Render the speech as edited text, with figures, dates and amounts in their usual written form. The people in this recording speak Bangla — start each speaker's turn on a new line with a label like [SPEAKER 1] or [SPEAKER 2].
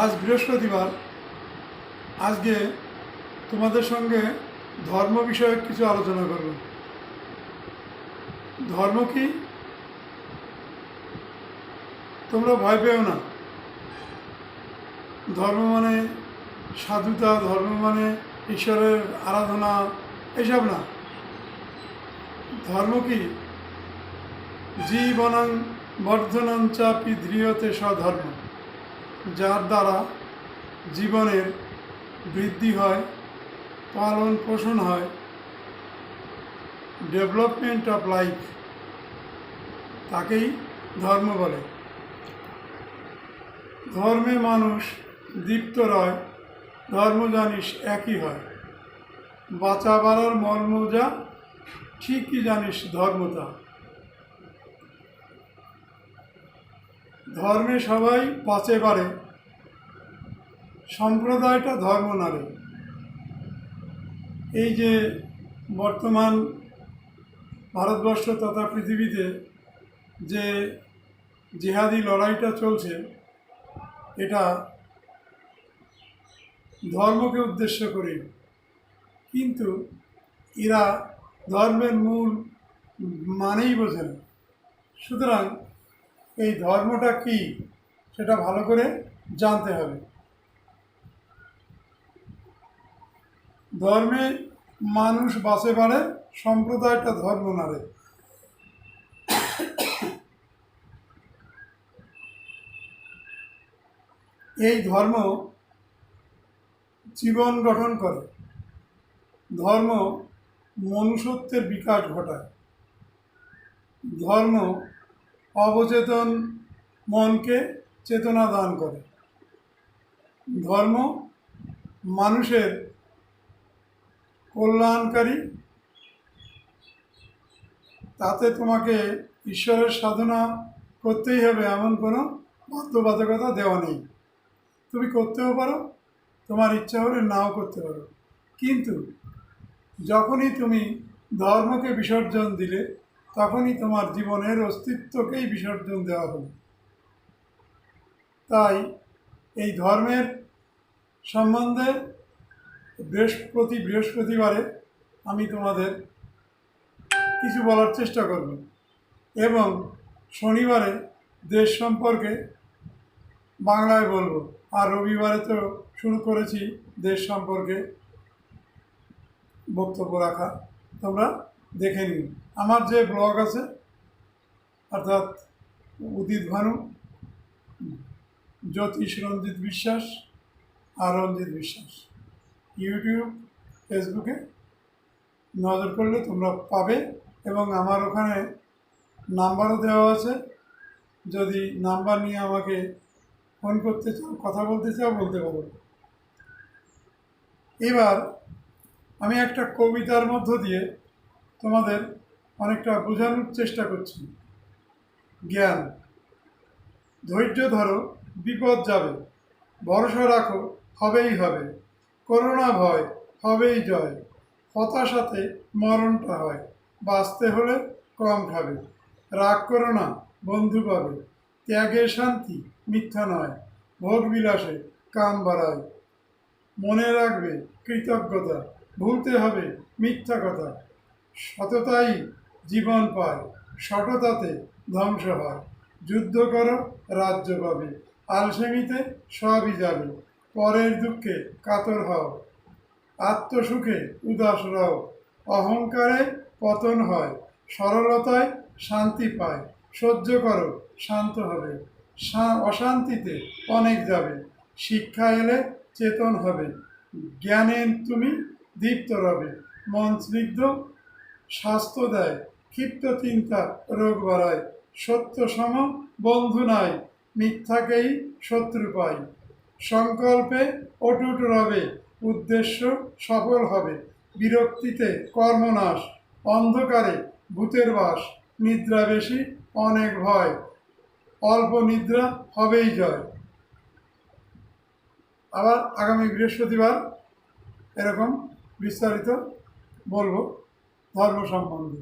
[SPEAKER 1] আজ বৃহস্পতিবার। আজকে তোমাদের সঙ্গে ধর্ম বিষয়ক কিছু আলোচনা করব। ধর্ম কি? তোমরা ভয় পেও না। ধর্ম মানে সাধুতা, ধর্ম মানে ঈশ্বরের আরাধনা, এসব না। ধর্ম কি? জীবনং বর্ধনং চাপি ধ্রিয়তে স্বধর্ম, যার দ্বারা জীবনের বৃদ্ধি হয়, পালন পোষণ হয়, ডেভেলপমেন্ট অফ লাইফ, তাকেই ধর্ম বলে। ধর্মে মানুষ দীপ্ত রয়, ধর্ম জানিস একই হয়, বাঁচা বাড়ার মর্ম যা, ঠিকই জানিস ধর্মতা। ধর্মে সবাই বাঁচে বাড়ে, সম্প্রদায়টা ধর্ম নারে। এই যে বর্তমান ভারতবর্ষ তথা পৃথিবীতে যে জিহাদি লড়াইটা চলছে, এটা ধর্মকে উদ্দেশ্য করে। কিন্তু এরা ধর্মের মূল মানেই বোঝে না। সুতরাং এই ধর্মটা কি সেটা ভালো করে জানতে হবে। ধর্মে মানুষ বাঁচে বাড়ে, সম্প্রদায়টা ধর্ম নারে। এই ধর্ম জীবন গঠন করে, ধর্ম মনুষ্যত্বের বিকাশ ঘটায়, ধর্ম অবচেতন মনকে চেতনা দান করে, ধর্ম মানুষের কল্যাণকারী। তাতে তোমাকে ঈশ্বরের সাধনা করতেই হবে এমন কোনো বাধ্যবাধকতা দেওয়া নেই। তুমি করতেও পারো, তোমার ইচ্ছা হলে নাও করতে পারো। কিন্তু যখনই তুমি ধর্মকে বিসর্জন দিলে, তখনই তোমার জীবনের অস্তিত্বকেই বিসর্জন দেওয়া হলো। তাই এই ধর্মের সম্বন্ধে প্রতি বৃহস্পতিবারে আমি তোমাদের কিছু বলার চেষ্টা করব, এবং শনিবারে দেশ সম্পর্কে বাংলায় বলবো, আর রবিবারে তো শুরু করেছি দেশ সম্পর্কে বক্তব্য রাখা। তোমরা দেখে নিন আমার যে ব্লগ আছে, অর্থাৎ উদিত ভানু, জ্যোতিষ রঞ্জিত বিশ্বাস আর রঞ্জিত বিশ্বাস, ইউটিউব ফেসবুকে নজর করলে তোমরা পাবে। এবং আমার ওখানে নাম্বারও দেওয়া আছে, যদি নাম্বার নিয়ে আমাকে ফোন করতে চাও, কথা বলতে চাও, বলতে পারো। এবার আমি একটা কবিতার মধ্য দিয়ে তোমাদের অনেকটা বোঝানোর চেষ্টা করছি। জ্ঞান। ধৈর্য ধরো, বিপদ যাবে, ভরসা রাখো, হবেই হবে, করো না ভয়, হবেই জয়, হতাশাতে মরণটা হয়, বাঁচতে হলে কম খাবে, রাগ করো না, বন্ধু পাবে, ত্যাগে শান্তি মিথ্যা নয়, ভোগ বিলাসে কাম বাড়ায়, মনে রাখবে কৃতজ্ঞতা, ভুলতে হবে মিথ্যা কথা, সততাই জীবন পায়, সততাতে ধ্বংস হয়, যুদ্ধ করো রাজ্য পাবে, আলসেমিতে সবই যাবে, পরের দুঃখে কাতর হও, আত্মসুখে উদাস রও, অহংকারে পতন হয়, সরলতায় শান্তি পায়, সহ্য করো শান্ত হবে, অশান্তিতে অনেক যাবে, শিক্ষা এলে চেতন হবে, জ্ঞানে তুমি দীপ্ত রবে, মন স্নিগ্ধ স্বাস্থ্য দেয়, ক্ষিপ্ত চিন্তা রোগ বাড়ায়, সত্য সম বন্ধু নাই, মিথ্যাকেই শত্রু পাই, সংকল্পে অটুট রবে, উদ্দেশ্য সফল হবে, বিরক্তিতে কর্মনাশ, অন্ধকারে ভূতের বাস, নিদ্রা বেশি অনেক ভয়, অল্প নিদ্রা হবেই জয়। আবার আগামী বৃহস্পতিবার এরকম বিস্তারিত বলবো ধর্ম সম্বন্ধে।